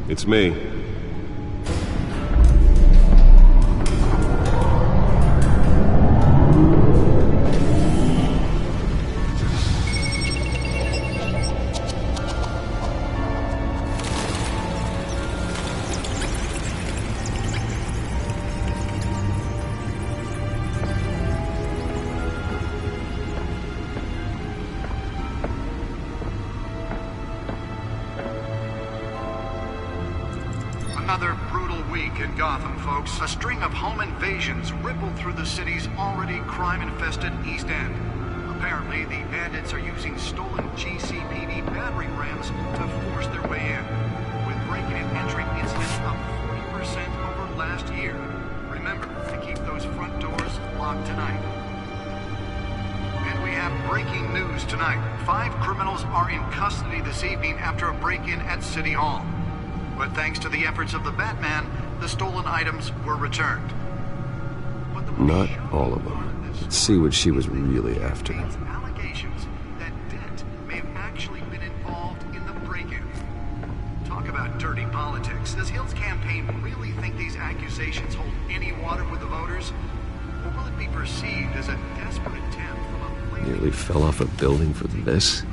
It's me. Another brutal week in Gotham, folks. A string of home invasions rippled through the city's already crime-infested East End. Apparently, the bandits are using stolen GCPD battering rams to force their way in, with breaking and entering incidents up 40% over last year. Remember to keep those front doors locked tonight. And we have breaking news tonight. 5 criminals are in custody this evening after a break-in at City Hall. But thanks to the efforts of the Batman, the stolen items were returned. Not all of them. Let's see what she was really after. Allegations that Dent may have actually been involved in the break-in. Talk about dirty politics. Does Hill's campaign really think these accusations hold any water with the voters? Or will it be perceived as a desperate attempt from a... Nearly fell off a building for this?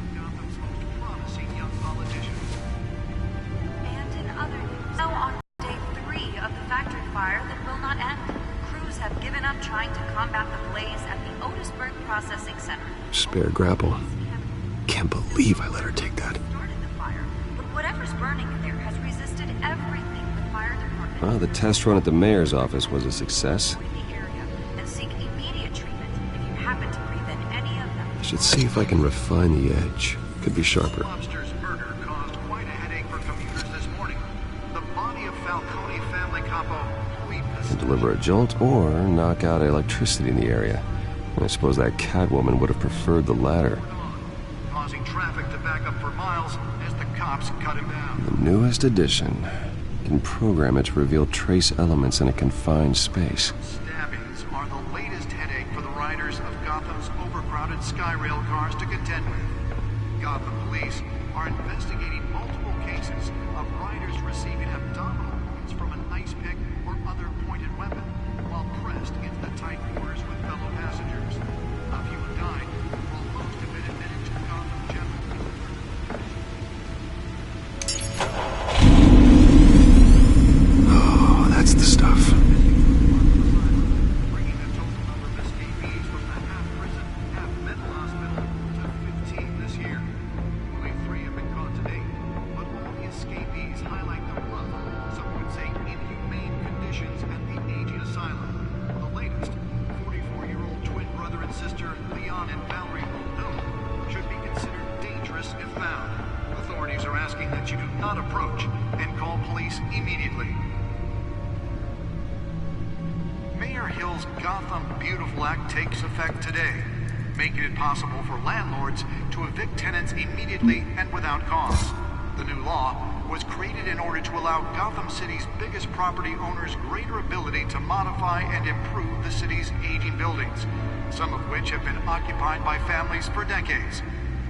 Spare grapple. Can't believe I let her take that. Whatever's burning in there has resisted everything the fire department. Well, the test run at the mayor's office was a success. And seek immediate treatment if you happen to breathe in any of them. I should see if I can refine the edge. Could be sharper. Lobster's murder caused quite a headache for commuters this morning. The body of Falcone family capo Can deliver a jolt or knock out electricity in the area. I suppose that Catwoman would have preferred the latter. Causing traffic to back up for miles as the cops cut him down. The newest addition. You can program it to reveal trace elements in a confined space. Stabbings are the latest headache for the riders of Gotham's overcrowded Skyrail cars to contend with. Gotham police are investigating multiple cases of riders receiving abdominal wounds from an ice pick or other pointed weapon while pressed into the tight quarters with fellow passengers. A few have died, while most have been admitted to Gotham General. Oh, that's the stuff. Bringing the total number of escapees from the half-prison, half-mental hospital to 15 this year. Only 3 have been caught to date, but all the escapees highlight the rough, some would say inhumane conditions at the aging asylum. The latest, 44-year-old twin brother and sister Leon and Valerie Muldoon should be considered dangerous if found. Authorities are asking that you do not approach and call police immediately. Mayor Hill's Gotham Beautiful Act takes effect today, making it possible for landlords to evict tenants immediately and without cause. The new law was created in order to allow Gotham City's biggest property owners greater ability to modify and improve the city's aging buildings, some of which have been occupied by families for decades.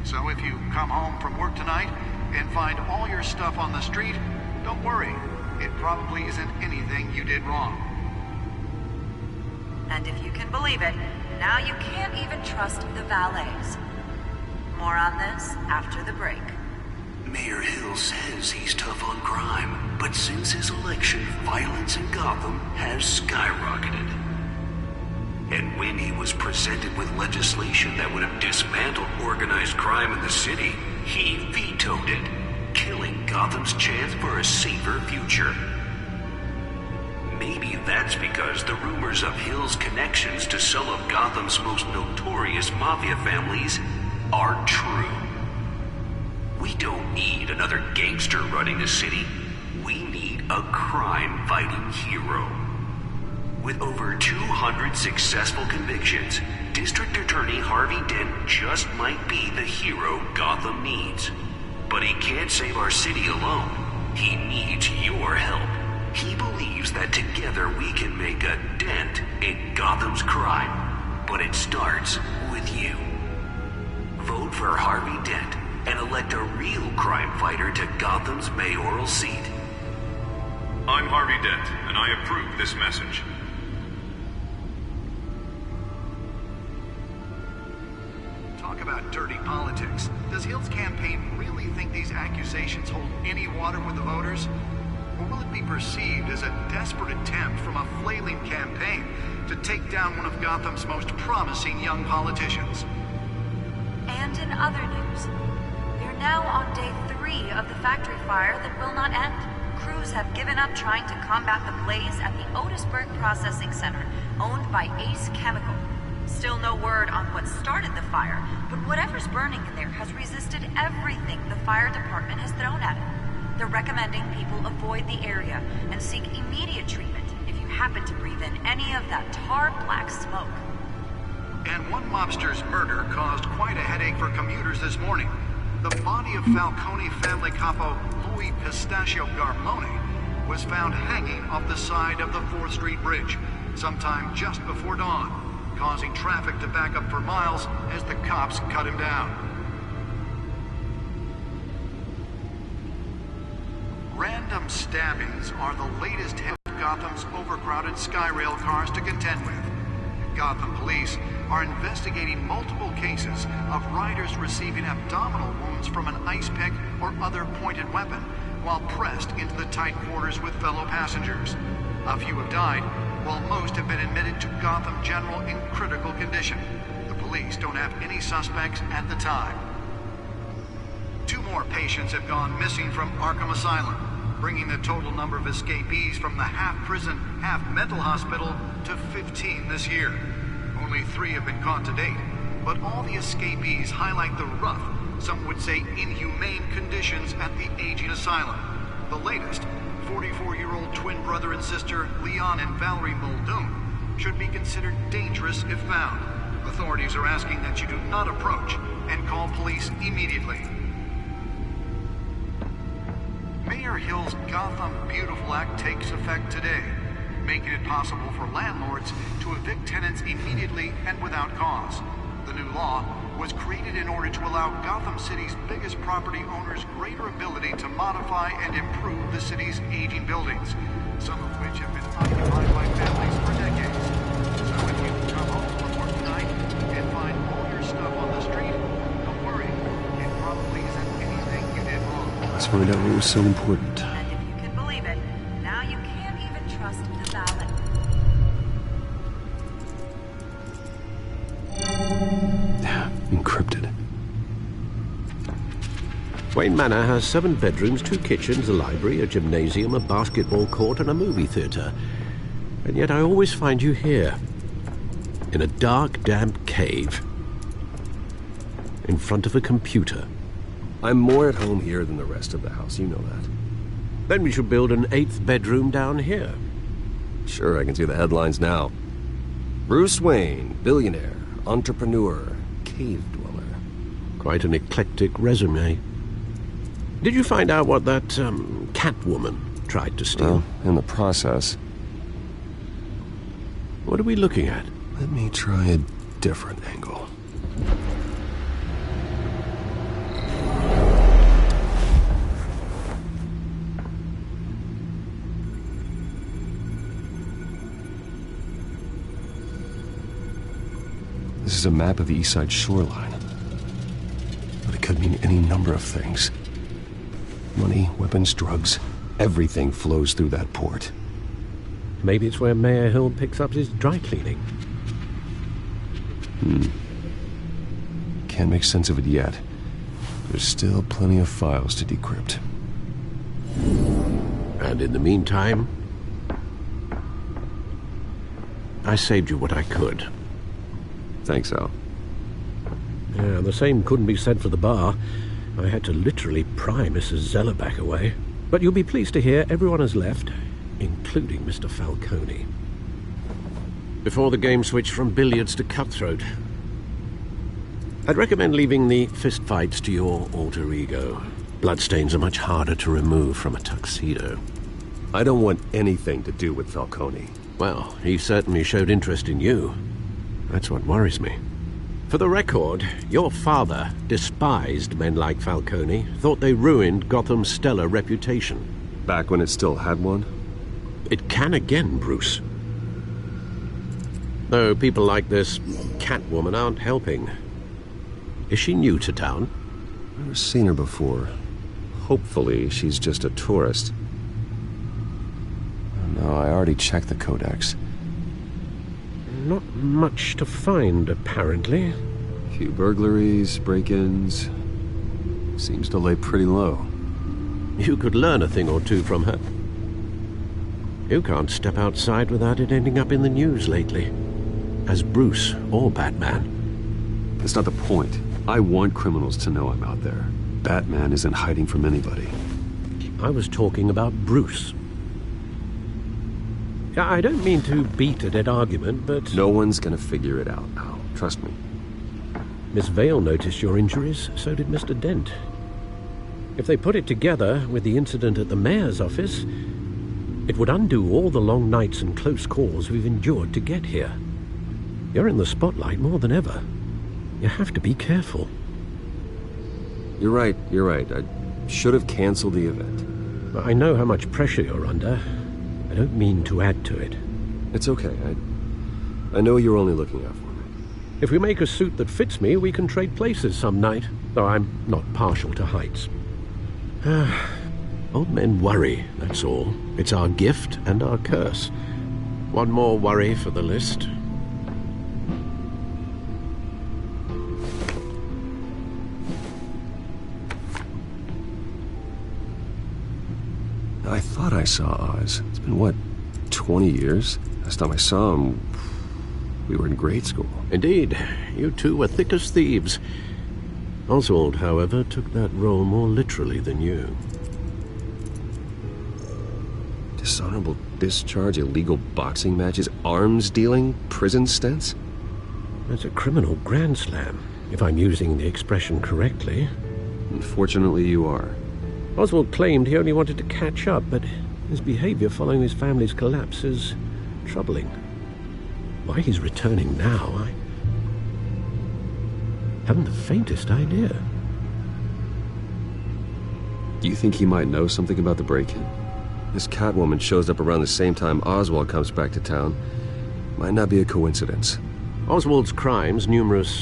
So if you come home from work tonight and find all your stuff on the street, don't worry. It probably isn't anything you did wrong. And if you can believe it, now you can't even trust the valets. More on this after the break. Mayor Hill says he's tough on crime, but since his election, violence in Gotham has skyrocketed. And when he was presented with legislation that would have dismantled organized crime in the city, he vetoed it, killing Gotham's chance for a safer future. Maybe that's because the rumors of Hill's connections to some of Gotham's most notorious mafia families are true. We don't need another gangster running the city. We need a crime-fighting hero. With over 200 successful convictions, District Attorney Harvey Dent just might be the hero Gotham needs. But he can't save our city alone. He needs your help. He believes that together we can make a dent in Gotham's crime. But it starts with you. Vote for Harvey Dent and elect a real crime fighter to Gotham's mayoral seat. I'm Harvey Dent, and I approve this message. Talk about dirty politics. Does Hill's campaign really think these accusations hold any water with the voters? Or will it be perceived as a desperate attempt from a flailing campaign to take down one of Gotham's most promising young politicians? And in other news, they're now on day 3 of the factory fire that will not end. Crews have given up trying to combat the blaze at the Otisburg Processing Center, owned by Ace Chemical. Still no word on what started the fire, but whatever's burning in there has resisted everything the fire department has thrown at it. They're recommending people avoid the area and seek immediate treatment if you happen to breathe in any of that tar-black smoke. And one mobster's murder caused quite a headache for commuters this morning. The body of Falcone family capo Louis Pistachio Garmone was found hanging off the side of the 4th Street Bridge sometime just before dawn, causing traffic to back up for miles as the cops cut him down. Random stabbings are the latest hit of Gotham's overcrowded Skyrail cars to contend with. Gotham police are investigating multiple cases of riders receiving abdominal wounds from an ice pick or other pointed weapon while pressed into the tight quarters with fellow passengers. A few have died, while most have been admitted to Gotham General in critical condition. The police don't have any suspects at the time. 2 more patients have gone missing from Arkham Asylum, bringing the total number of escapees from the half-prison, half-mental hospital to 15 this year. Only 3 have been caught to date, but all the escapees highlight the rough, some would say inhumane conditions at the aging asylum. The latest, 44-year-old twin brother and sister Leon and Valerie Muldoon, should be considered dangerous if found. Authorities are asking that you do not approach and call police immediately. Mayor Hill's Gotham Beautiful Act takes effect today, making it possible for landlords to evict tenants immediately and without cause. The new law was created in order to allow Gotham City's biggest property owners greater ability to modify and improve the city's aging buildings, some of which have been occupied by families for decades. So if you come home from work tonight and find all your stuff on the street, don't worry. It probably isn't anything you did wrong. Let's find out what was so important. And if you can believe it, now you can't even trust the valet. Encrypted. Wayne Manor has 7 bedrooms, 2 kitchens, a library, a gymnasium, a basketball court, and a movie theatre. And yet I always find you here, in a dark, damp cave, in front of a computer. I'm more at home here than the rest of the house, you know that. Then we should build an 8th bedroom down here. Sure, I can see the headlines now. Bruce Wayne, billionaire, entrepreneur, cave dweller. Quite an eclectic resume. Did you find out what that, Catwoman tried to steal? Well, in the process. What are we looking at? Let me try a different angle. This is a map of the East Side shoreline. But it could mean any number of things. Money, weapons, drugs, everything flows through that port. Maybe it's where Mayor Hill picks up his dry cleaning. Can't make sense of it yet. There's still plenty of files to decrypt. And in the meantime, I saved you what I could. Thanks, Al. Yeah, the same couldn't be said for the bar. I had to literally pry Mrs. Zellerback away. But you'll be pleased to hear everyone has left, including Mr. Falcone. Before the game switched from billiards to cutthroat. I'd recommend leaving the fistfights to your alter ego. Bloodstains are much harder to remove from a tuxedo. I don't want anything to do with Falcone. Well, he certainly showed interest in you. That's what worries me. For the record, your father despised men like Falcone, thought they ruined Gotham's stellar reputation. Back when it still had one? It can again, Bruce. Though people like this Catwoman aren't helping. Is she new to town? Never seen her before. Hopefully, she's just a tourist. No, I already checked the codex. Not much to find, apparently. Few burglaries, break-ins. Seems to lay pretty low. You could learn a thing or two from her. You can't step outside without it ending up in the news lately. As Bruce or Batman. That's not the point. I want criminals to know I'm out there. Batman isn't hiding from anybody. I was talking about Bruce. I don't mean to beat a dead argument, but... No one's gonna figure it out, Al. Trust me. Miss Vale noticed your injuries, so did Mr. Dent. If they put it together with the incident at the mayor's office, it would undo all the long nights and close calls we've endured to get here. You're in the spotlight more than ever. You have to be careful. You're right. I should have canceled the event. I know how much pressure you're under. I don't mean to add to it. It's okay. I know you're only looking out for me. If we make a suit that fits me, we can trade places some night, though I'm not partial to heights. Old men worry, that's all. It's our gift and our curse. One more worry for the list. I thought I saw Oz. It's been, what, 20 years? Last time I saw him, we were in grade school. Indeed. You two were thick as thieves. Oswald, however, took that role more literally than you. Dishonorable discharge, illegal boxing matches, arms dealing, prison stints? That's a criminal grand slam, if I'm using the expression correctly. Unfortunately, you are. Oswald claimed he only wanted to catch up, but his behavior following his family's collapse is troubling. Why he's returning now, I haven't the faintest idea. Do you think he might know something about the break-in? This Catwoman shows up around the same time Oswald comes back to town. Might not be a coincidence. Oswald's crimes, numerous,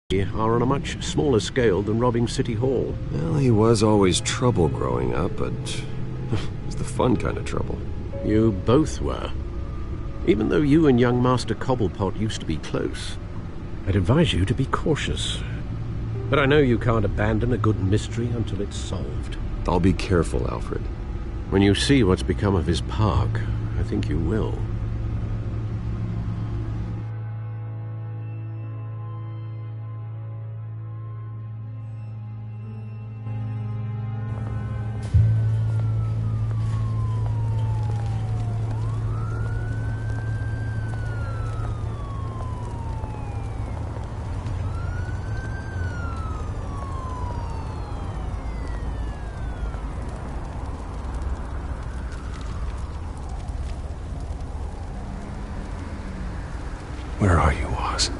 are on a much smaller scale than robbing City Hall. Well, he was always trouble growing up, but it's the fun kind of trouble. You both were. Even though you and young Master Cobblepot used to be close, I'd advise you to be cautious. But I know you can't abandon a good mystery until it's solved. I'll be careful, Alfred. When you see what's become of his park, I think you will. Where are you, Oz?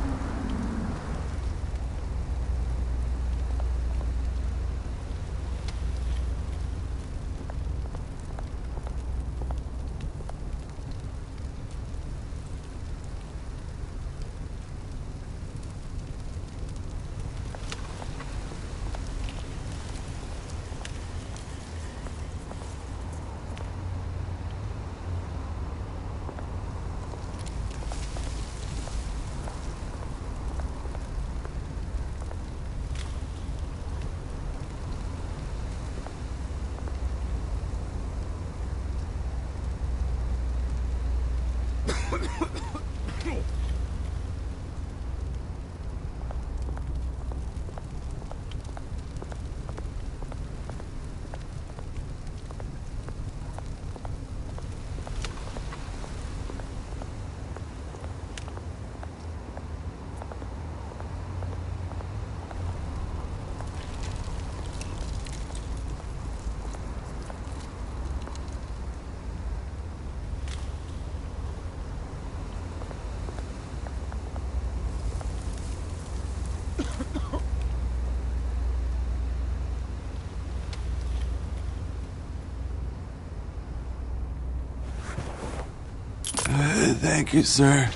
Thank you, sir.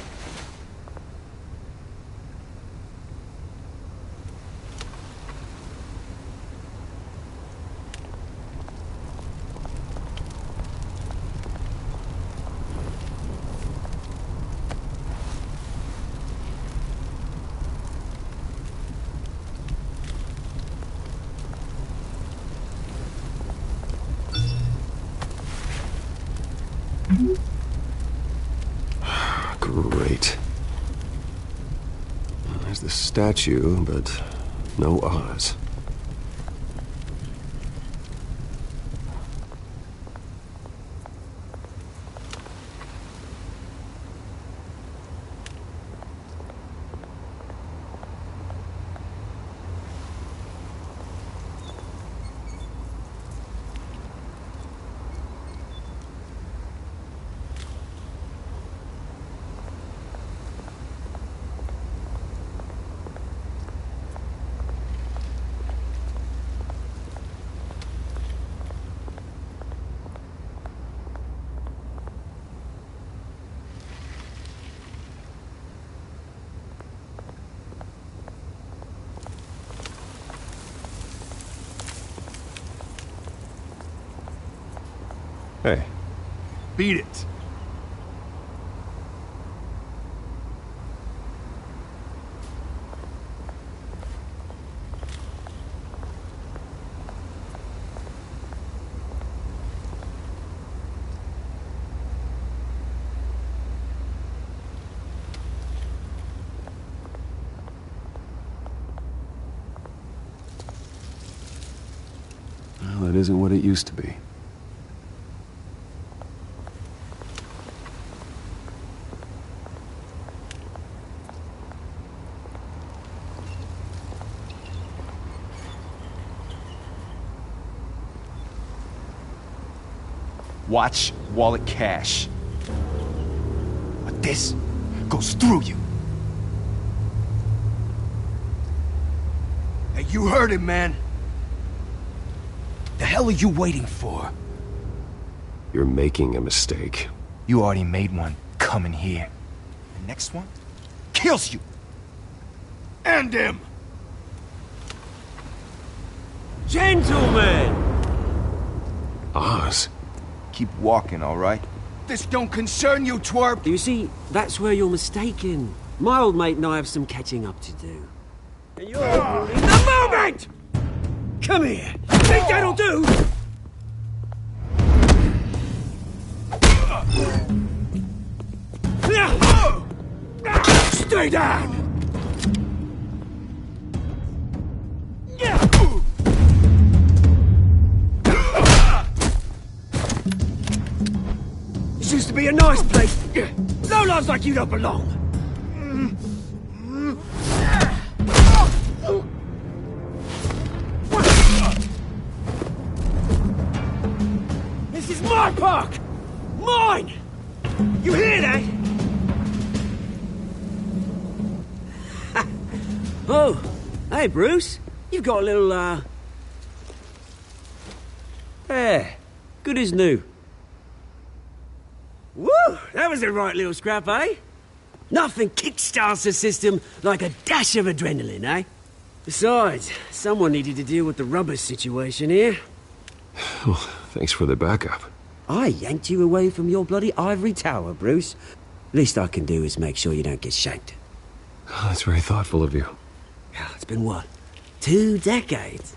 Great. There's the statue, but no Oz. Hey. Beat it. Well, it isn't what it used to be. Watch wallet cash. But this goes through you. Hey, you heard him, man. The hell are you waiting for? You're making a mistake. You already made one coming here. The next one kills you. And him. Gentlemen! Oz? Keep walking, all right? This don't concern you, twerp! You see, that's where you're mistaken. My old mate and I have some catching up to do. And you're in the moment! Come here! Think that'll do? Stay down! This used to be a nice place. Lowlifes like you don't belong. This is my park! Mine! You hear that? Oh, hey Bruce. You've got a little, There. Good as new. Woo! That was a right little scrap, eh? Nothing kickstarts the system like a dash of adrenaline, eh? Besides, someone needed to deal with the rubber situation here. Well, thanks for the backup. I yanked you away from your bloody ivory tower, Bruce. Least I can do is make sure you don't get shanked. Oh, that's very thoughtful of you. It's been what? 2 decades?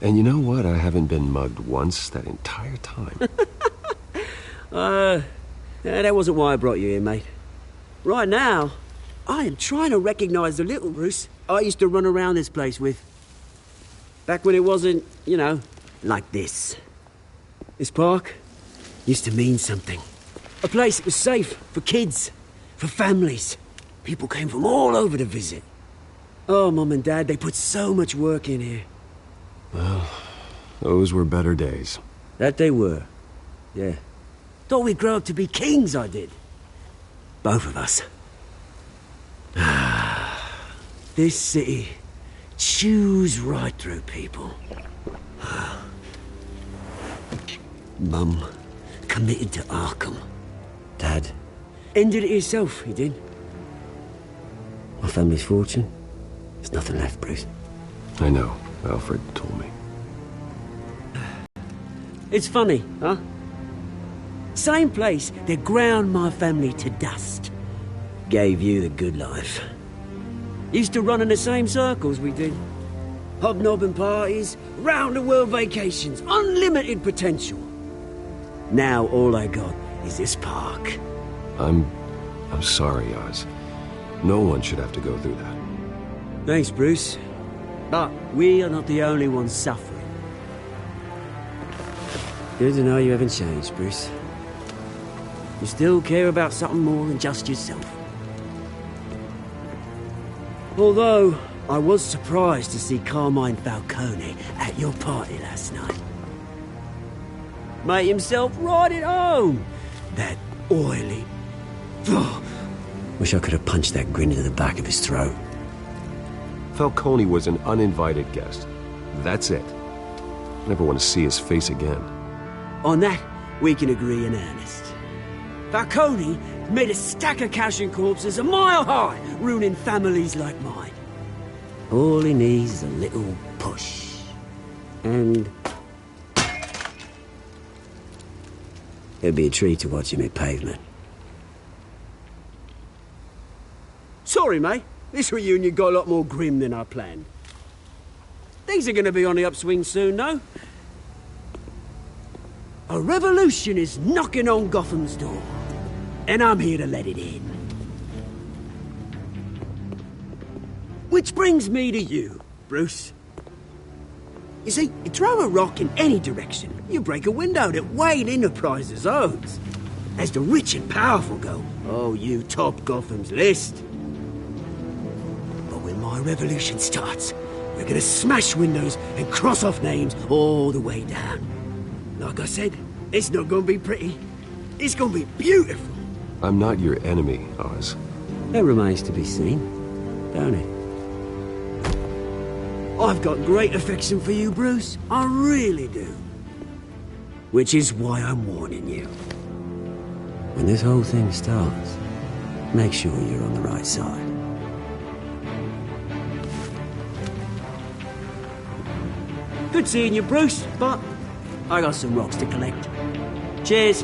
And you know what? I haven't been mugged once that entire time. That wasn't why I brought you here, mate. Right now, I am trying to recognize the little Bruce I used to run around this place with. Back when it wasn't, you know, like this. This park used to mean something. A place that was safe for kids, for families. People came from all over to visit. Oh, Mum and Dad, they put so much work in here. Well, those were better days. That they were. Yeah. Thought we'd grow up to be kings, I did. Both of us. This city chews right through people. Mum committed to Arkham. Dad Ended it yourself, he did. My family's fortune. There's nothing left, Bruce. I know. Alfred told me. It's funny, huh? Same place that ground my family to dust. Gave you the good life. Used to run in the same circles we did. Hobnobbing parties, round-the-world vacations, unlimited potential. Now all I got is this park. I'm sorry, Oz. No one should have to go through that. Thanks, Bruce. But we are not the only ones suffering. Good to know you haven't changed, Bruce. You still care about something more than just yourself. Although, I was surprised to see Carmine Falcone at your party last night. Made himself right at home. That oily... Oh, wish I could have punched that grin into the back of his throat. Falcone was an uninvited guest. That's it. Never want to see his face again. On that, we can agree in earnest. Falcone made a stack of cash and corpses a mile high, ruining families like mine. All he needs is a little push. And... it'd be a treat to watch him hit pavement. Sorry, mate. This reunion got a lot more grim than I planned. Things are gonna be on the upswing soon, though. A revolution is knocking on Gotham's door. And I'm here to let it in. Which brings me to you, Bruce. You see, you throw a rock in any direction, you break a window that Wayne Enterprises owns. As the rich and powerful go, oh, you top Gotham's list. But when my revolution starts, we're gonna smash windows and cross off names all the way down. Like I said, it's not gonna be pretty. It's gonna be beautiful. I'm not your enemy, Oz. That remains to be seen, don't it? I've got great affection for you, Bruce. I really do. Which is why I'm warning you. When this whole thing starts, make sure you're on the right side. Good seeing you, Bruce, but I got some rocks to collect. Cheers.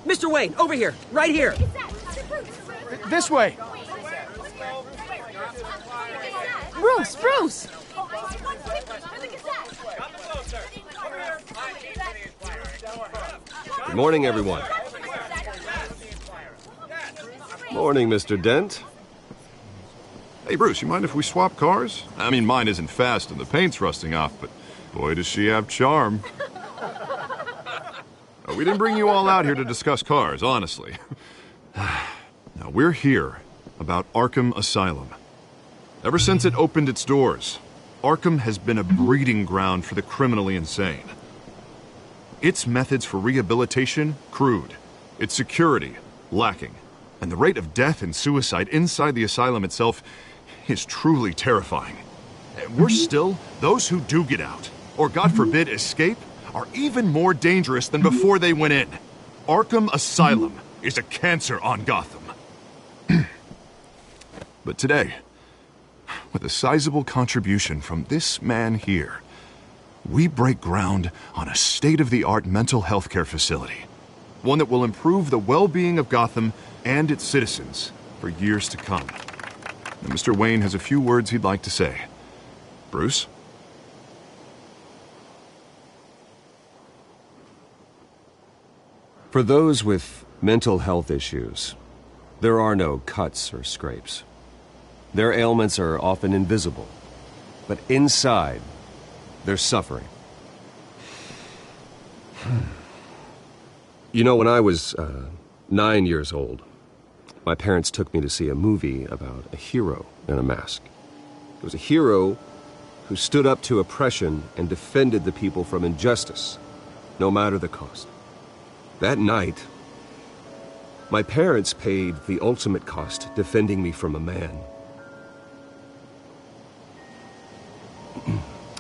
Mr. Wayne, over here, right here. This way. Bruce! Good morning, everyone. Morning, Mr. Dent. Hey, Bruce, you mind if we swap cars? I mean, mine isn't fast and the paint's rusting off, but boy, does she have charm. We didn't bring you all out here to discuss cars, honestly. Now, we're here about Arkham Asylum. Ever since it opened its doors, Arkham has been a breeding ground for the criminally insane. Its methods for rehabilitation, crude. Its security, lacking. And the rate of death and suicide inside the asylum itself is truly terrifying. Worse still, those who do get out, or God forbid, escape, are even more dangerous than before they went in. Arkham Asylum is a cancer on Gotham. But today, with a sizable contribution from this man here, we break ground on a state-of-the-art mental health care facility. One that will improve the well-being of Gotham and its citizens for years to come. Now, Mr. Wayne has a few words he'd like to say. Bruce? For those with mental health issues, there are no cuts or scrapes. Their ailments are often invisible, but inside, they're suffering. You know, when I was 9 years old, my parents took me to see a movie about a hero in a mask. It was a hero who stood up to oppression and defended the people from injustice, no matter the cost. That night, my parents paid the ultimate cost defending me from a man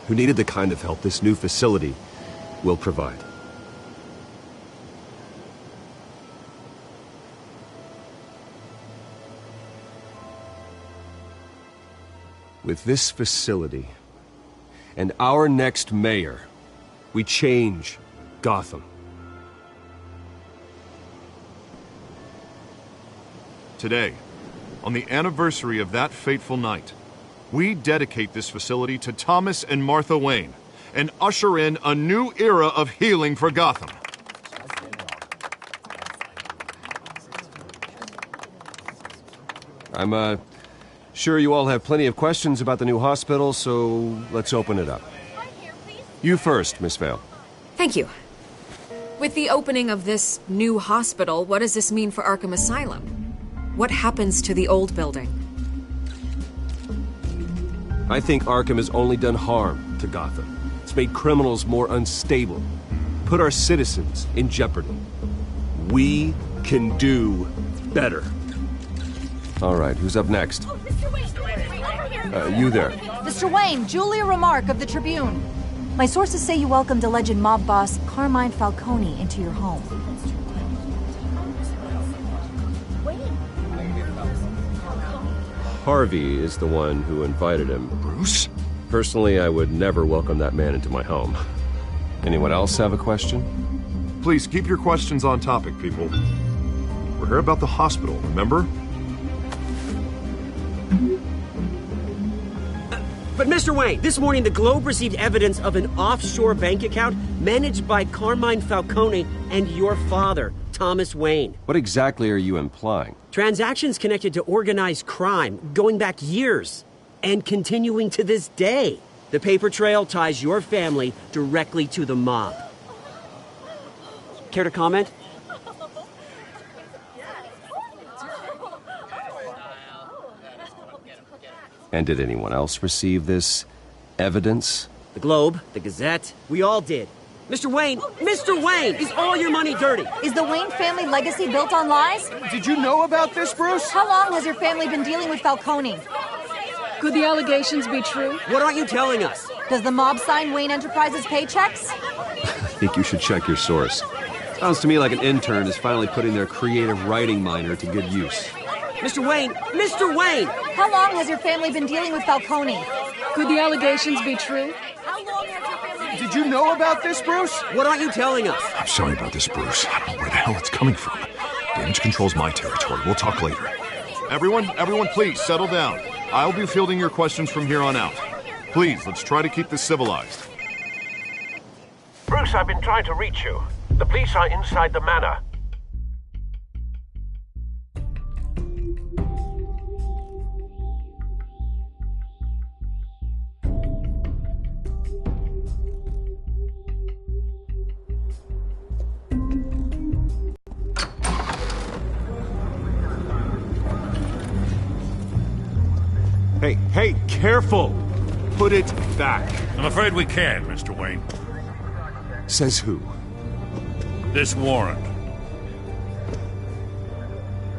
who needed the kind of help this new facility will provide. With this facility and our next mayor, we change Gotham. Today, on the anniversary of that fateful night, we dedicate this facility to Thomas and Martha Wayne and usher in a new era of healing for Gotham. I'm sure you all have plenty of questions about the new hospital, so let's open it up. You first, Miss Vale. Thank you. With the opening of this new hospital, what does this mean for Arkham Asylum? What happens to the old building? I think Arkham has only done harm to Gotham. It's made criminals more unstable, put our citizens in jeopardy. We can do better. All right, who's up next? Oh, Mr. Wayne! You there. Mr. Wayne, Julia Remark of the Tribune. My sources say you welcomed alleged mob boss Carmine Falcone into your home. Harvey is the one who invited him. Bruce? Personally, I would never welcome that man into my home. Anyone else have a question? Please keep your questions on topic, people. We're here about the hospital, remember? But Mr. Wayne, this morning the Globe received evidence of an offshore bank account managed by Carmine Falcone and your father, Thomas Wayne. What exactly are you implying? Transactions connected to organized crime going back years and continuing to this day. The paper trail ties your family directly to the mob. Care to comment? And did anyone else receive this evidence? The Globe, the Gazette, we all did. Mr. Wayne, is all your money dirty? Is the Wayne family legacy built on lies? Did you know about this, Bruce? How long has your family been dealing with Falcone? Could the allegations be true? What aren't you telling us? Does the mob sign Wayne Enterprises paychecks? I think you should check your source. Sounds to me like an intern is finally putting their creative writing minor to good use. Mr. Wayne! How long has your family been dealing with Falcone? Could the allegations be true? How long has your family Did you know about this, Bruce? What aren't you telling us? I'm sorry about this, Bruce. I don't know where the hell it's coming from. Damage control's my territory. We'll talk later. Everyone, please, settle down. I'll be fielding your questions from here on out. Please, let's try to keep this civilized. Bruce, I've been trying to reach you. The police are inside the manor. Hey, careful! Put it back. I'm afraid we can't, Mr. Wayne. Says who? This warrant.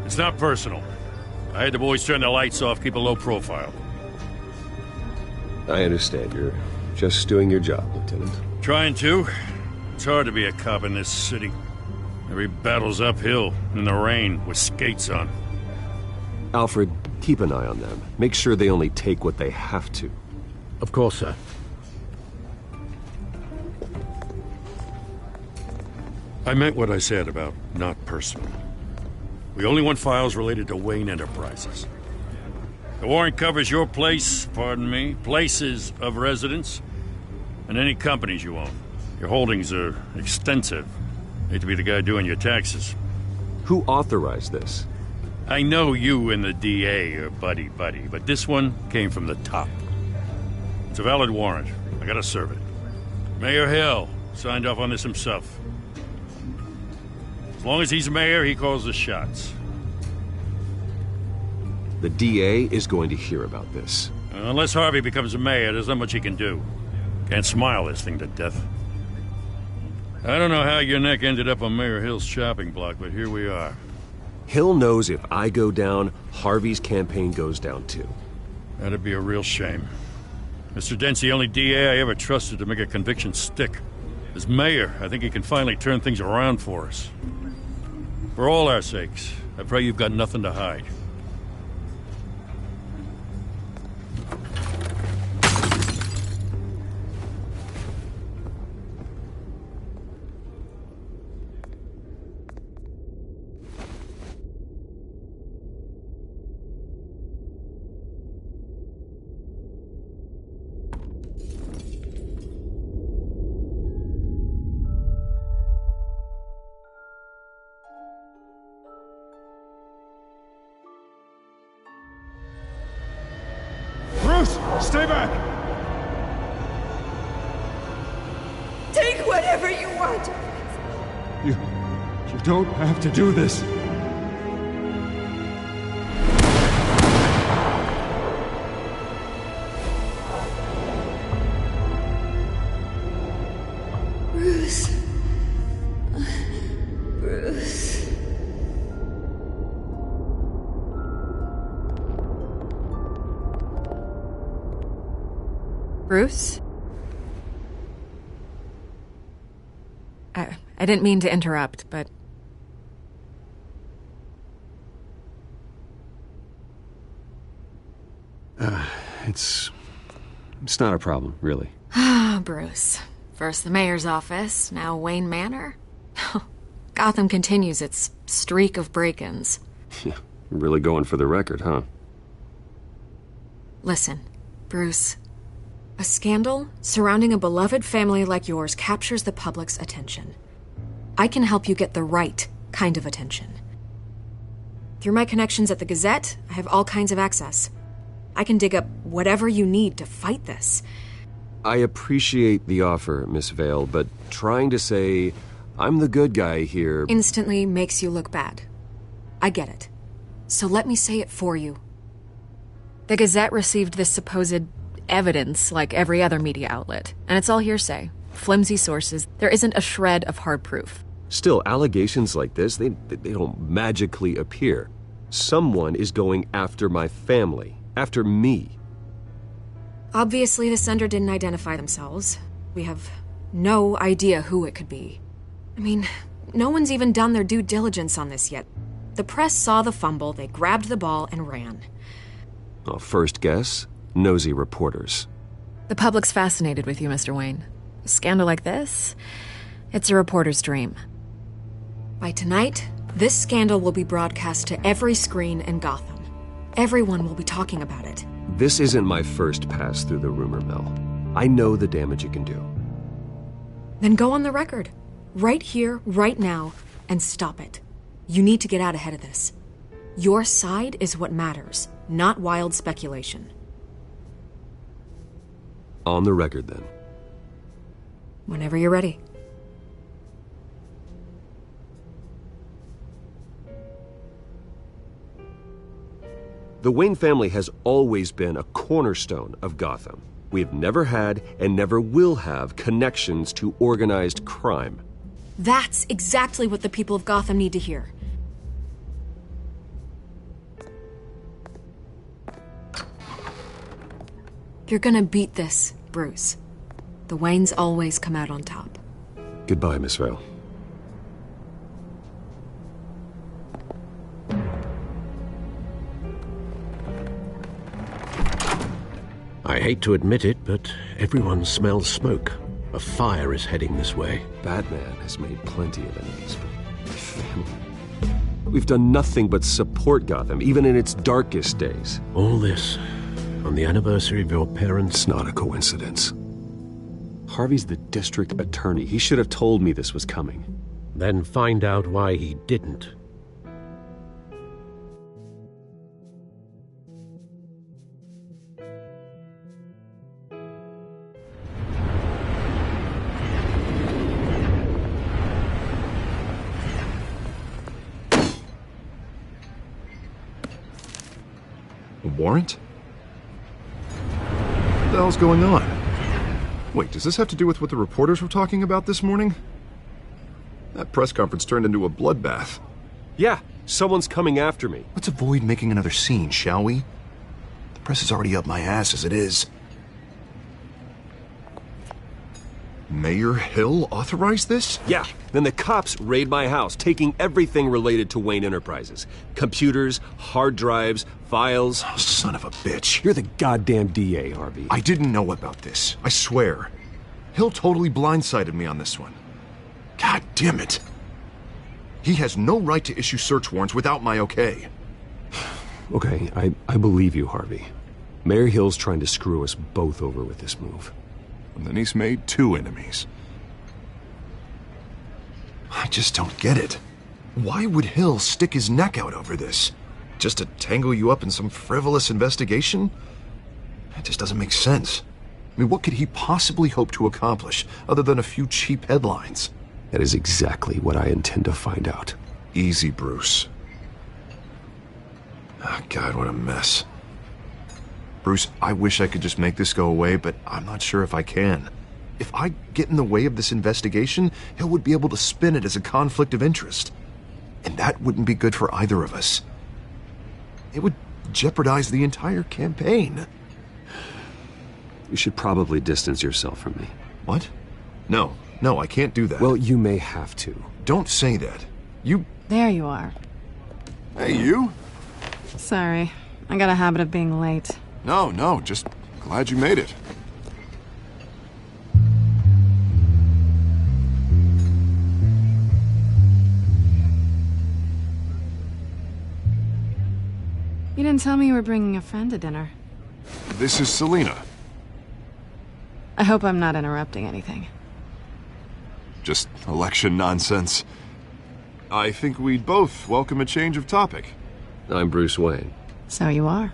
It's not personal. I had the boys turn the lights off, keep a low profile. I understand. You're just doing your job, Lieutenant. Trying to. It's hard to be a cop in this city. Every battle's uphill, in the rain, with skates on. Alfred, keep an eye on them. Make sure they only take what they have to. Of course, sir. I meant what I said about not personal. We only want files related to Wayne Enterprises. The warrant covers your place, places of residence, and any companies you own. Your holdings are extensive, Hate to be the guy doing your taxes. Who authorized this? I know you and the DA are buddy-buddy, but this one came from the top. It's a valid warrant. I gotta serve it. Mayor Hill signed off on this himself. As long as he's mayor, he calls the shots. The DA is going to hear about this. Unless Harvey becomes a mayor, there's not much he can do. Can't smile this thing to death. I don't know how your neck ended up on Mayor Hill's chopping block, but here we are. Hill knows if I go down, Harvey's campaign goes down too. That'd be a real shame. Mr. Dent's the only DA I ever trusted to make a conviction stick. As mayor, I think he can finally turn things around for us. For all our sakes, I pray you've got nothing to hide. Stay back! Take whatever you want! You don't have to do this. Bruce. Bruce. Bruce? I didn't mean to interrupt, but... It's not a problem, really. Ah, Bruce. First the mayor's office, now Wayne Manor. Gotham continues its streak of break-ins. Yeah, you're really going for the record, huh? Listen, Bruce. A scandal surrounding a beloved family like yours captures the public's attention. I can help you get the right kind of attention. Through my connections at the Gazette, I have all kinds of access. I can dig up whatever you need to fight this. I appreciate the offer, Miss Vale, but trying to say I'm the good guy here instantly makes you look bad. I get it. So let me say it for you. The Gazette received this supposed evidence like every other media outlet, and it's all hearsay. Flimsy sources. There isn't a shred of hard proof. Still, allegations like this, they don't magically appear. Someone is going after my family, after me. Obviously, the sender didn't identify themselves. We have no idea who it could be. I mean, no one's even done their due diligence on this yet. The press saw the fumble, they grabbed the ball and ran. Well, first guess, nosy reporters. The public's fascinated with you, Mr. Wayne. A scandal like this, it's a reporter's dream. By tonight, this scandal will be broadcast to every screen in Gotham. Everyone will be talking about it. This isn't my first pass through the rumor mill. I know the damage it can do. Then go on the record. Right here, right now, and stop it. You need to get out ahead of this. Your side is what matters, not wild speculation. On the record, then. Whenever you're ready. The Wayne family has always been a cornerstone of Gotham. We have never had and never will have connections to organized crime. That's exactly what the people of Gotham need to hear. You're gonna beat this, Bruce. The Waynes always come out on top. Goodbye, Miss Vale. I hate to admit it, but everyone smells smoke. A fire is heading this way. Batman has made plenty of enemies, but my family... We've done nothing but support Gotham, even in its darkest days. All this on the anniversary of your parents'... It's not a coincidence. Harvey's the district attorney. He should have told me this was coming. then find out why he didn't. A warrant? What the hell's going on? Wait, does this have to do with what the reporters were talking about this morning? That press conference turned into a bloodbath. Yeah, someone's coming after me. Let's avoid making another scene, shall we? The press is already up my ass as it is. Mayor Hill authorized this? Yeah, then the cops raid my house, taking everything related to Wayne Enterprises. Computers, hard drives, files. Oh, son of a bitch. You're the goddamn DA, Harvey. I didn't know about this, I swear. Hill totally blindsided me on this one. God damn it. He has no right to issue search warrants without my okay. Okay, I believe you, Harvey. Mayor Hill's trying to screw us both over with this move. And then he's made 2 enemies. I just don't get it. Why would Hill stick his neck out over this? Just to tangle you up in some frivolous investigation? That just doesn't make sense. I mean, what could he possibly hope to accomplish other than a few cheap headlines? That is exactly what I intend to find out. Easy, Bruce. Oh, God, what a mess. Bruce, I wish I could just make this go away, but I'm not sure if I can. If I get in the way of this investigation, Hill would be able to spin it as a conflict of interest. And that wouldn't be good for either of us. It would jeopardize the entire campaign. You should probably distance yourself from me. What? No, I can't do that. Well, you may have to. Don't say that. You... There you are. Hey, you? Sorry. I got a habit of being late. No, just glad you made it. You didn't tell me you were bringing a friend to dinner. This is Selena. I hope I'm not interrupting anything. Just election nonsense. I think we'd both welcome a change of topic. I'm Bruce Wayne. So you are.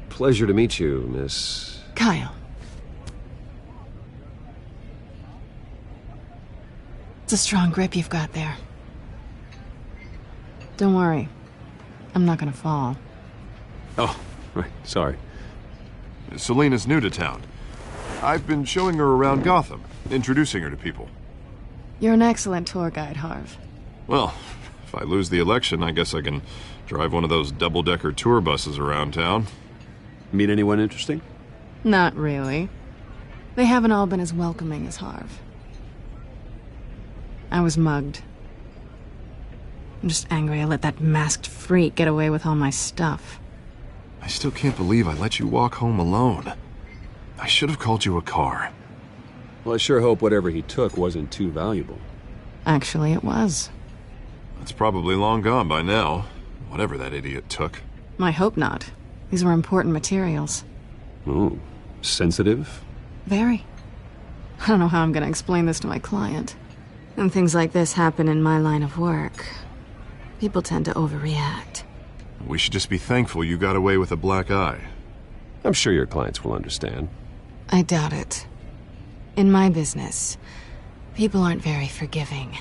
Pleasure to meet you, Miss... Kyle. It's a strong grip you've got there. Don't worry. I'm not gonna fall. Oh, right, sorry. Selena's new to town. I've been showing her around Gotham, introducing her to people. You're an excellent tour guide, Harv. Well, if I lose the election, I guess I can drive one of those double-decker tour buses around town. Meet anyone interesting? Not really. They haven't all been as welcoming as Harv. I was mugged. I'm just angry I let that masked freak get away with all my stuff. I still can't believe I let you walk home alone. I should have called you a car. Well, I sure hope whatever he took wasn't too valuable. Actually, it was. It's probably long gone by now, whatever that idiot took. I hope not. These were important materials. Ooh, sensitive? Very. I don't know how I'm gonna explain this to my client. When things like this happen in my line of work, people tend to overreact. We should just be thankful you got away with a black eye. I'm sure your clients will understand. I doubt it. In my business, people aren't very forgiving.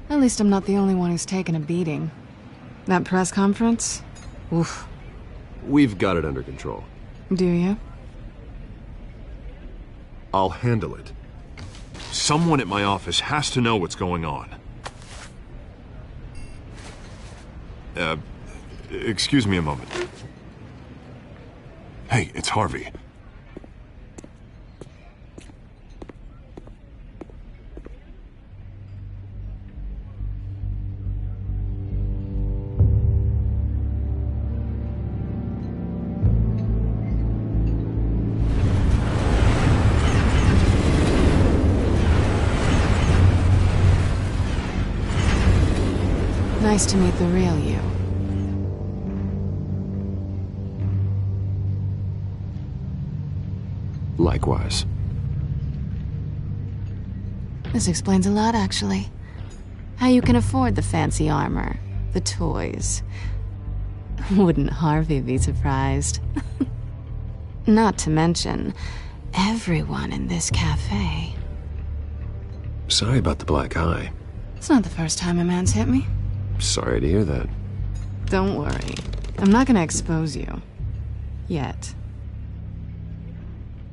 At least I'm not the only one who's taken a beating. That press conference? Oof. We've got it under control. Do you? I'll handle it. Someone at my office has to know what's going on. Excuse me a moment. Hey, it's Harvey. Nice to meet the real you. Likewise. This explains a lot, actually. How you can afford the fancy armor, the toys. Wouldn't Harvey be surprised? Not to mention, everyone in this cafe. Sorry about the black eye. It's not the first time a man's hit me. Sorry to hear that. Don't worry. I'm not gonna expose you. Yet.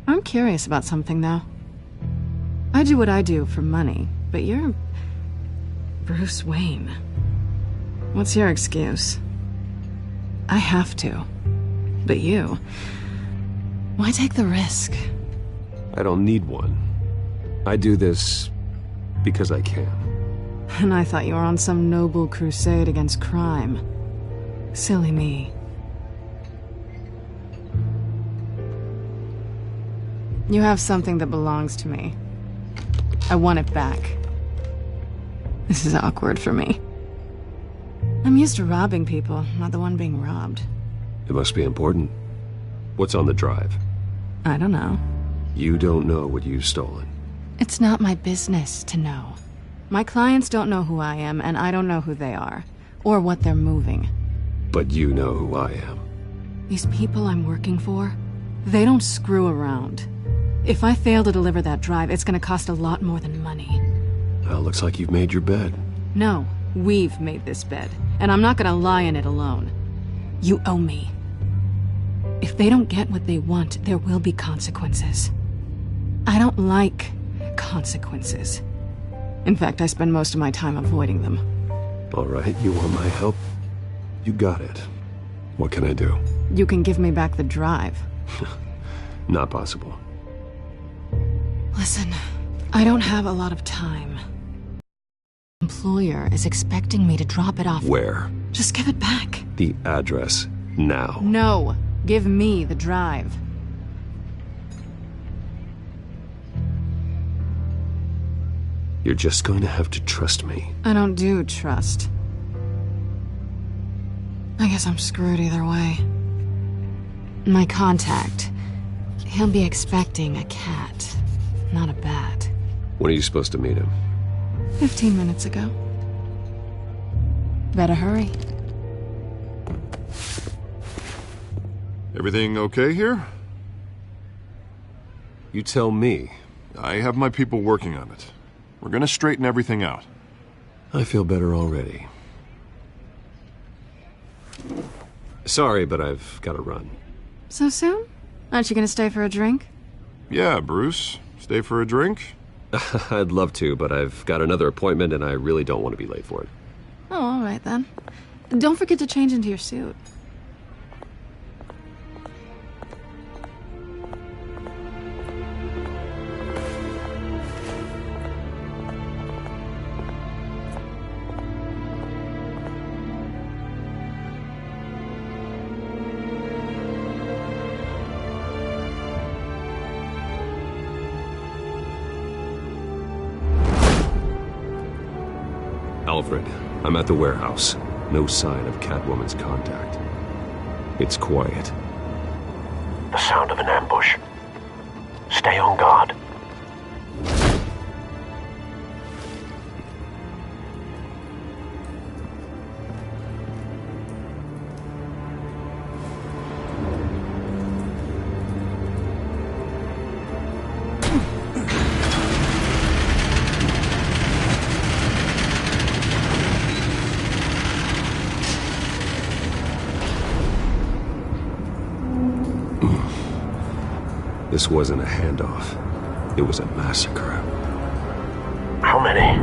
I'm curious about something, though. I do what I do for money, but you're... Bruce Wayne. What's your excuse? I have to. But you... Why take the risk? I don't need one. I do this because I can. And I thought you were on some noble crusade against crime. Silly me. You have something that belongs to me. I want it back. This is awkward for me. I'm used to robbing people, not the one being robbed. It must be important. What's on the drive? I don't know. You don't know what you've stolen. It's not my business to know. My clients don't know who I am, and I don't know who they are, or what they're moving. But you know who I am. These people I'm working for, they don't screw around. If I fail to deliver that drive, it's gonna cost a lot more than money. Well, looks like you've made your bed. No, we've made this bed, and I'm not gonna lie in it alone. You owe me. If they don't get what they want, there will be consequences. I don't like consequences. In fact, I spend most of my time avoiding them. All right, you want my help? You got it. What can I do? You can give me back the drive. Not possible. Listen, I don't have a lot of time. Employer is expecting me to drop it off. Where? Just give it back. The address, now. No, give me the drive. You're just going to have to trust me. I don't do trust. I guess I'm screwed either way. My contact, he'll be expecting a cat, not a bat. When are you supposed to meet him? 15 minutes ago. Better hurry. Everything okay here? You tell me. I have my people working on it. We're gonna straighten everything out. I feel better already. Sorry, but I've got to run. So soon? Aren't you gonna stay for a drink? Yeah, Bruce. Stay for a drink? I'd love to, but I've got another appointment and I really don't want to be late for it. Oh, all right then. Don't forget to change into your suit. Alfred, I'm at the warehouse. No sign of Catwoman's contact. It's quiet. The sound of an ambush. Stay on guard. This wasn't a handoff. It was a massacre. How many?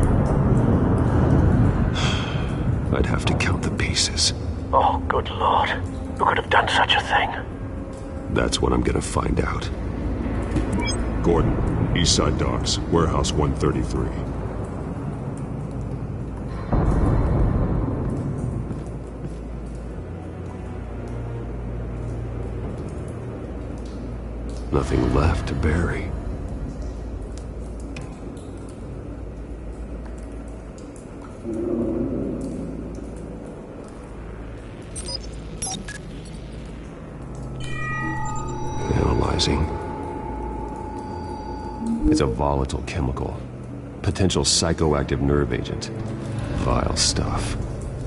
I'd have to count the pieces. Oh, good Lord. Who could have done such a thing? That's what I'm gonna find out. Gordon, Eastside Docks, Warehouse 133. Nothing left to bury. Analyzing. It's a volatile chemical. Potential psychoactive nerve agent. Vile stuff.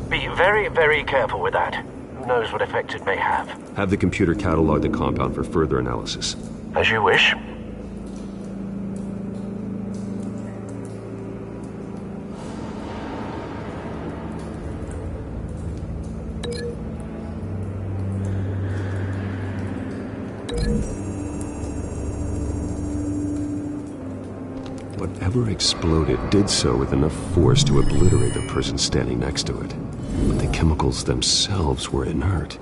Be very, very careful with that. Who knows what effects it may have. Have the computer catalog the compound for further analysis. As you wish. Whatever exploded did so with enough force to obliterate the person standing next to it. But the chemicals themselves were inert,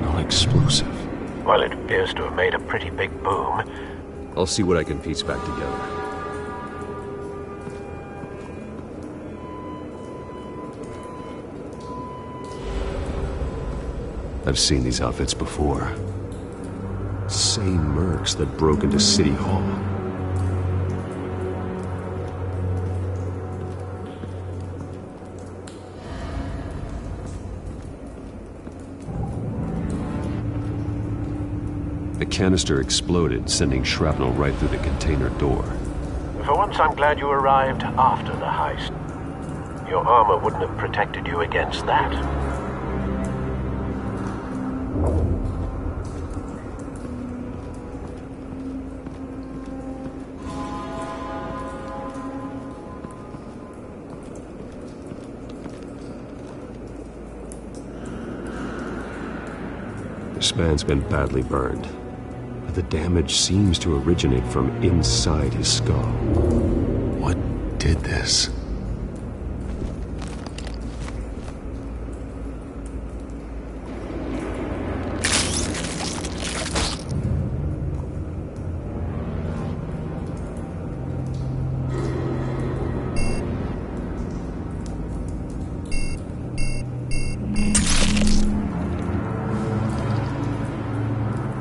not explosive. Well, it appears to have made a pretty big boom. I'll see what I can piece back together. I've seen these outfits before. Same mercs that broke into City Hall. The canister exploded, sending shrapnel right through the container door. For once, I'm glad you arrived after the heist. Your armor wouldn't have protected you against that. This man's been badly burned. The damage seems to originate from inside his skull. What did this?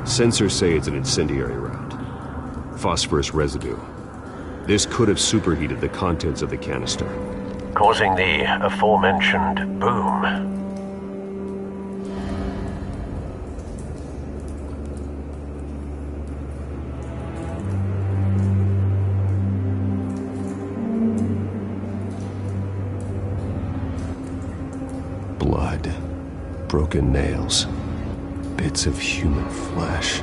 Sensors say it's an incendiary round. Phosphorus residue. This could have superheated the contents of the canister, causing the aforementioned boom. Blood. Broken nails. Bits of human flesh.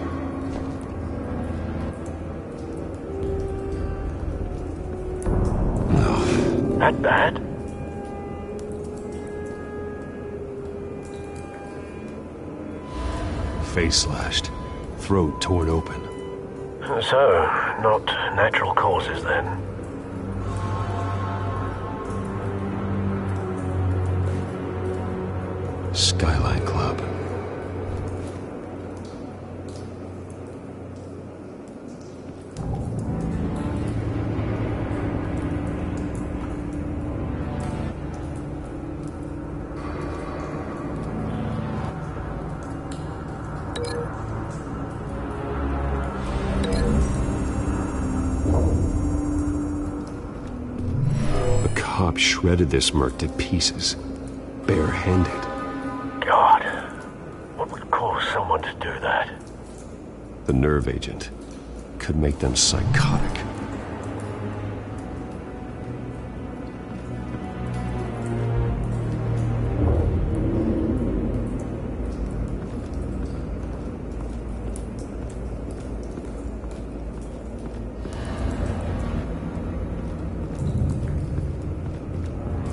No. That bad? Face slashed. Throat torn open. So, not natural causes then. Skyline Club. Shredded this merc to pieces, barehanded. God, what would cause someone to do that? The nerve agent could make them psychotic.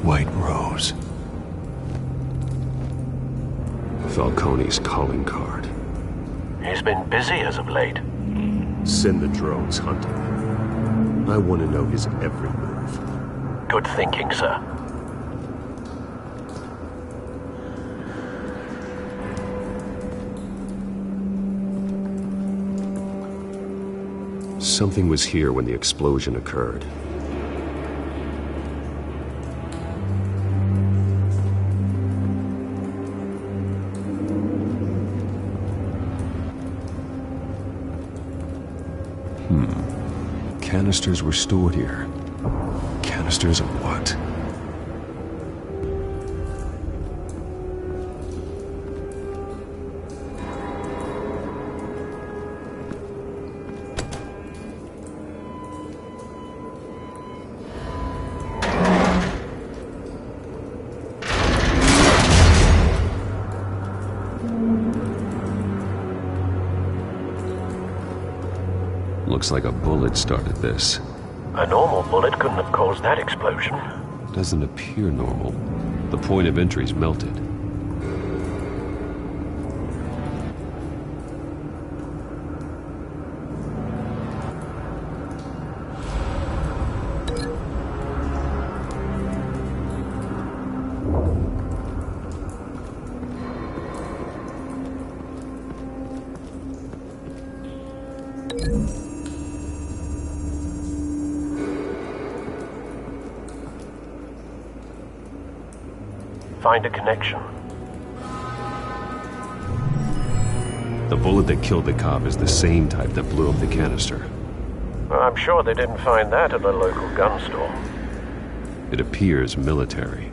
White Rose. Falcone's calling card. He's been busy as of late. Send the drones hunting. I want to know his every move. Good thinking, sir. Something was here when the explosion occurred. Canisters were stored here. Canisters of what? Looks like a bullet started this. A normal bullet couldn't have caused that explosion. Doesn't appear normal. The point of entry's melted. Find a connection. The bullet that killed the cop is the same type that blew up the canister. Well, I'm sure they didn't find that at the local gun store. It appears military.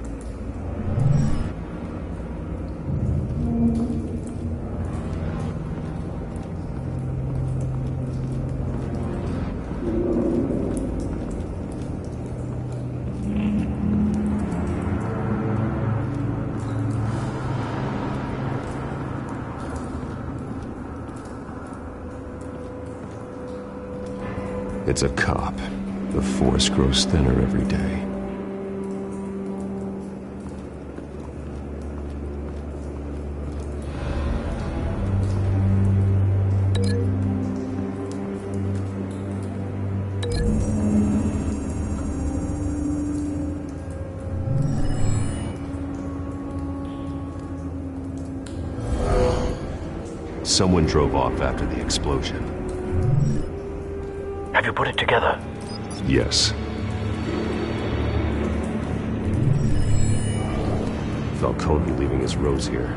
It's a cop. The force grows thinner every day. Someone drove off after the explosion. Have you put it together? Yes. Falcone leaving his rose here.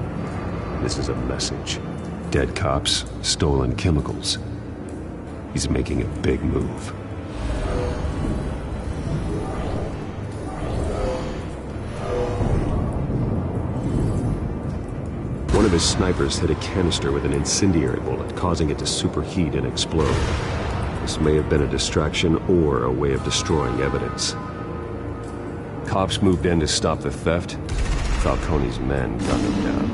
This is a message. Dead cops, stolen chemicals. He's making a big move. One of his snipers hit a canister with an incendiary bullet, causing it to superheat and explode. This may have been a distraction or a way of destroying evidence. Cops moved in to stop the theft. Falcone's men got them down.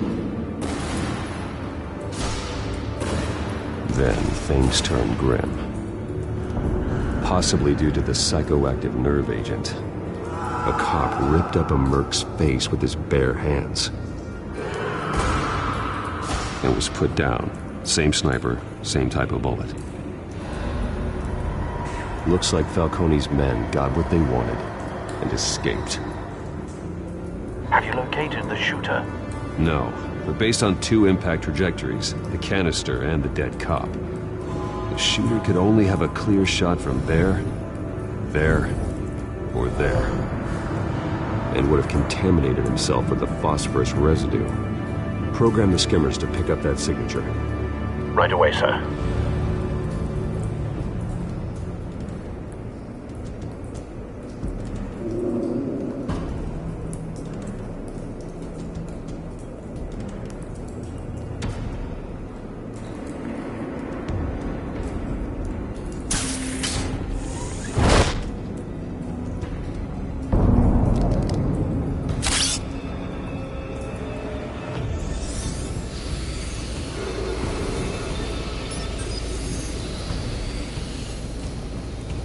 Then things turned grim. Possibly due to the psychoactive nerve agent. A cop ripped up a merc's face with his bare hands. It was put down. Same sniper, same type of bullet. Looks like Falcone's men got what they wanted and escaped. Have you located the shooter? No, but based on two impact trajectories, the canister and the dead cop, the shooter could only have a clear shot from there, or there, and would have contaminated himself with the phosphorus residue. Program the skimmers to pick up that signature. Right away, sir.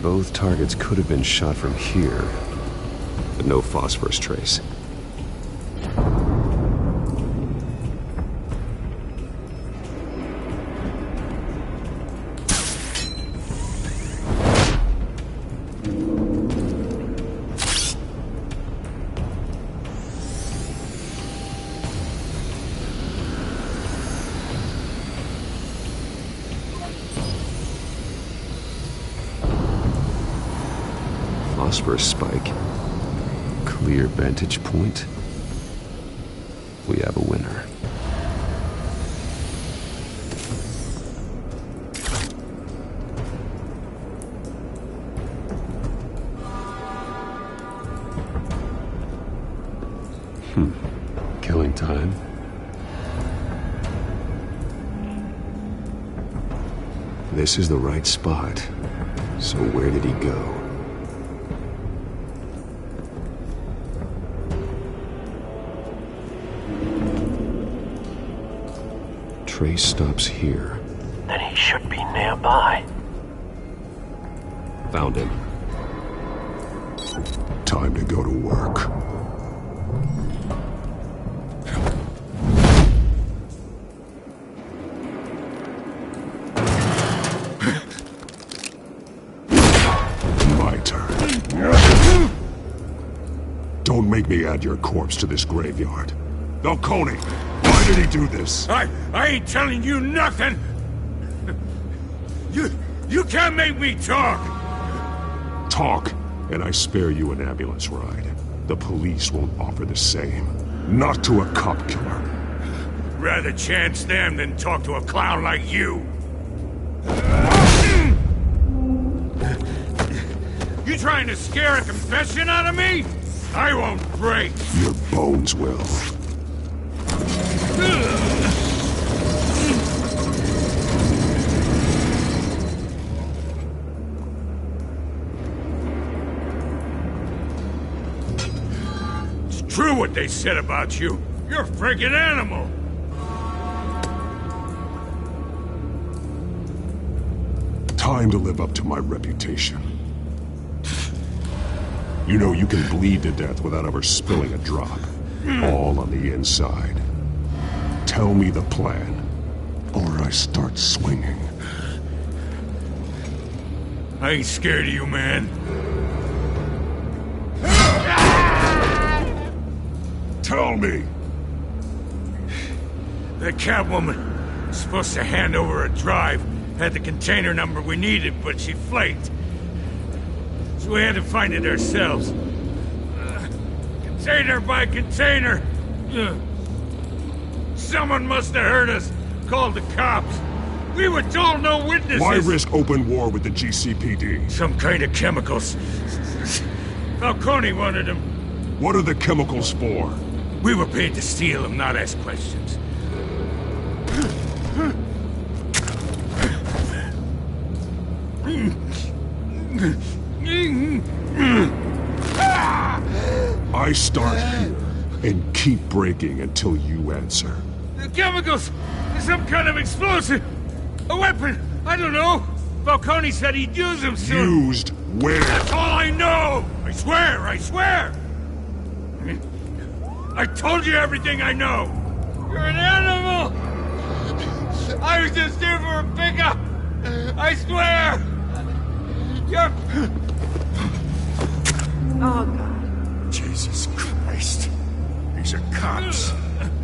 Both targets could have been shot from here, but no phosphorus trace. Phosphorus spike. Clear vantage point. We have a winner. Killing time. This is the right spot. So where did he go? Trace stops here. Then he should be nearby. Found him. Time to go to work. My turn. Don't make me add your corpse to this graveyard. Falcone, why did he do this? I ain't telling you nothing! You can't make me talk! Talk, and I spare you an ambulance ride. The police won't offer the same. Not to a cop killer. Rather chance them than talk to a clown like you. You trying to scare a confession out of me? I won't break. Your bones will. It's true what they said about you. You're a freaking animal. Time to live up to my reputation. You know you can bleed to death without ever spilling a drop. All on the inside. Tell me the plan, or I start swinging. I ain't scared of you, man. Tell me! The Catwoman was supposed to hand over a drive. Had the container number we needed, but she flaked. So we had to find it ourselves. Container by container. Someone must have heard us. Called the cops. We were told no witnesses. Why risk open war with the GCPD? Some kind of chemicals. Falcone wanted them. What are the chemicals for? We were paid to steal them, not ask questions. I start here and keep breaking until you answer. The chemicals! Some kind of explosive! A weapon! I don't know! Falcone said he'd use them soon! Used where? That's all I know! I swear! I swear! I told you everything I know! You're an animal! I was just here for a pickup! I swear! You're... Oh, God. Jesus Christ. These are cops.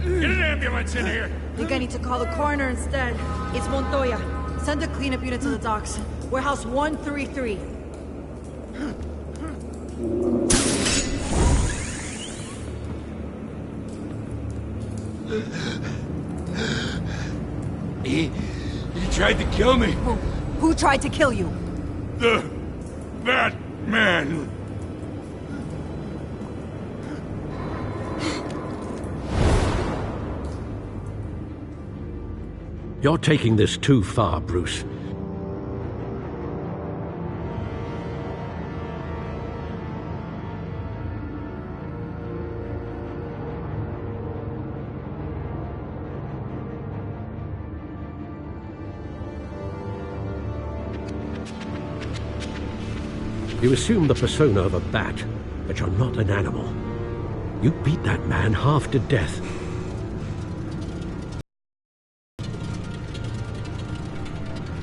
Get an ambulance in here! Think I need to call the coroner instead. It's Montoya. Send a cleanup unit to the docks. Warehouse 133. He tried to kill me. Who tried to kill you? The Batman. You're taking this too far, Bruce. You assume the persona of a bat, but you're not an animal. You beat that man half to death.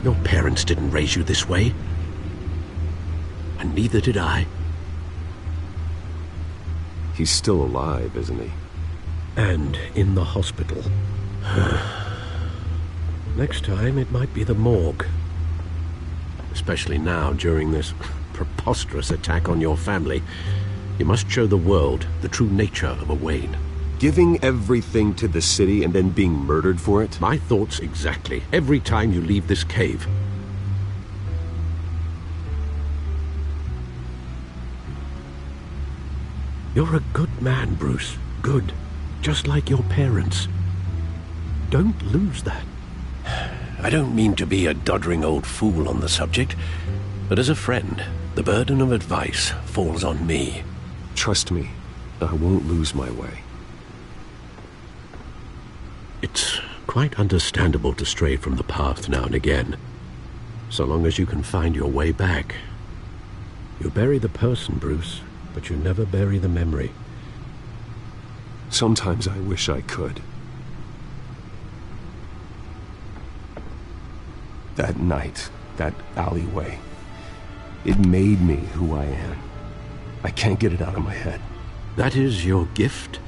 Your parents didn't raise you this way. And neither did I. He's still alive, isn't he? And in the hospital. Next time, it might be the morgue. Especially now, during this preposterous attack on your family. You must show the world the true nature of a Wayne. Giving everything to the city and then being murdered for it? My thoughts exactly. Every time you leave this cave. You're a good man, Bruce. Good. Just like your parents. Don't lose that. I don't mean to be a doddering old fool on the subject, but as a friend, the burden of advice falls on me. Trust me, I won't lose my way. It's quite understandable to stray from the path now and again. So long as you can find your way back, You bury the person, Bruce, but you never bury the memory. Sometimes I wish I could. That night, that alleyway, it made me who I am. I can't get it out of my head. That is your gift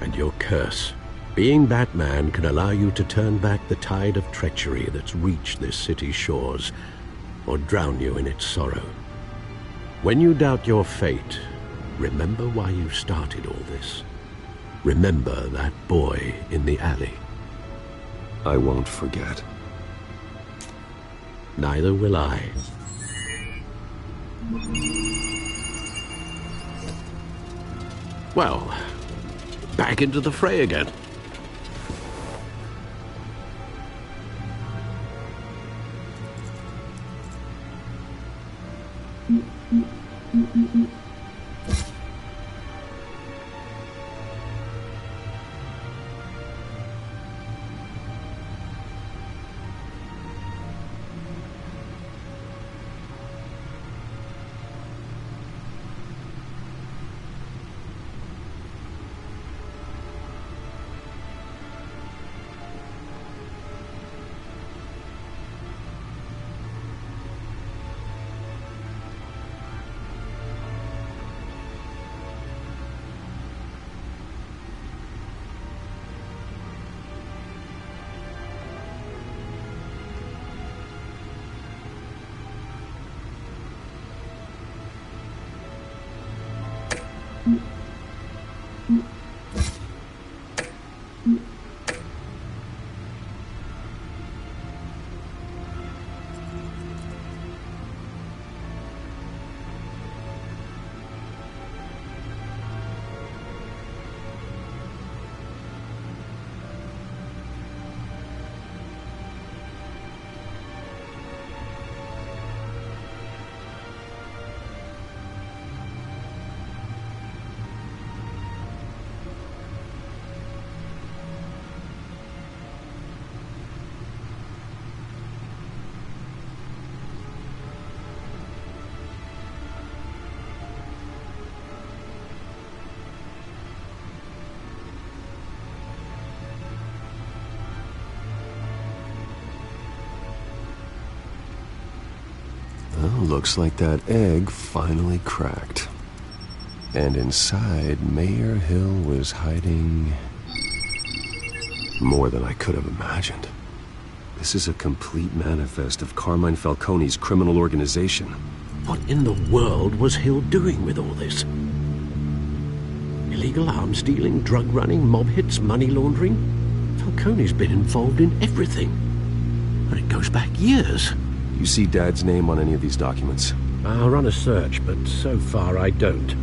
and your curse. Being Batman can allow you to turn back the tide of treachery that's reached this city's shores, or drown you in its sorrow. When you doubt your fate, remember why you started all this. Remember that boy in the alley. I won't forget. Neither will I. Well, back into the fray again. Looks like that egg finally cracked. And inside, Mayor Hill was hiding more than I could have imagined. This is a complete manifest of Carmine Falcone's criminal organization. What in the world was Hill doing with all this? Illegal arms dealing, drug running, mob hits, money laundering? Falcone's been involved in everything. And it goes back years. You see Dad's name on any of these documents? I'll run a search, but so far I don't.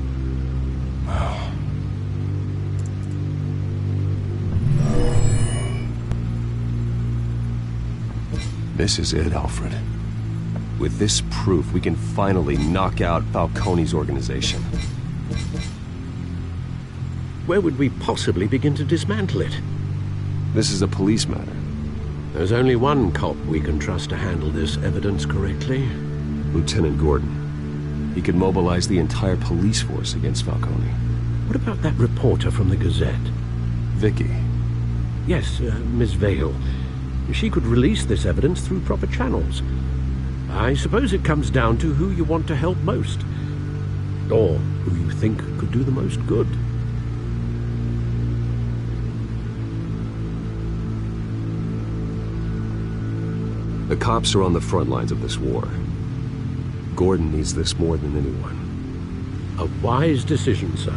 This is it, Alfred. With this proof, we can finally knock out Falcone's organization. Where would we possibly begin to dismantle it? This is a police matter. There's only one cop we can trust to handle this evidence correctly. Lieutenant Gordon. He could mobilize the entire police force against Falcone. What about that reporter from the Gazette? Vicky. Yes, Miss Vale. She could release this evidence through proper channels. I suppose it comes down to who you want to help most. Or who you think could do the most good. The cops are on the front lines of this war. Gordon needs this more than anyone. A wise decision, sir.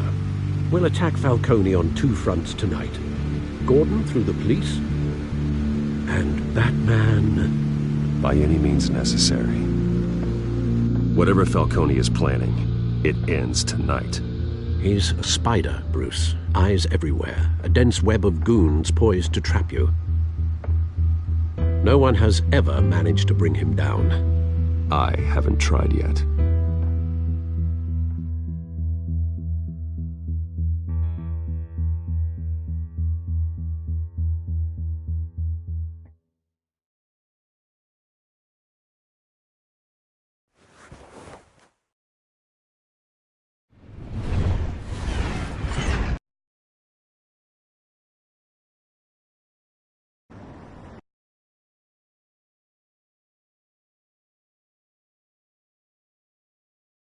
We'll attack Falcone on two fronts tonight. Gordon through the police, and Batman... by any means necessary. Whatever Falcone is planning, it ends tonight. He's a spider, Bruce. Eyes everywhere. A dense web of goons poised to trap you. No one has ever managed to bring him down. I haven't tried yet.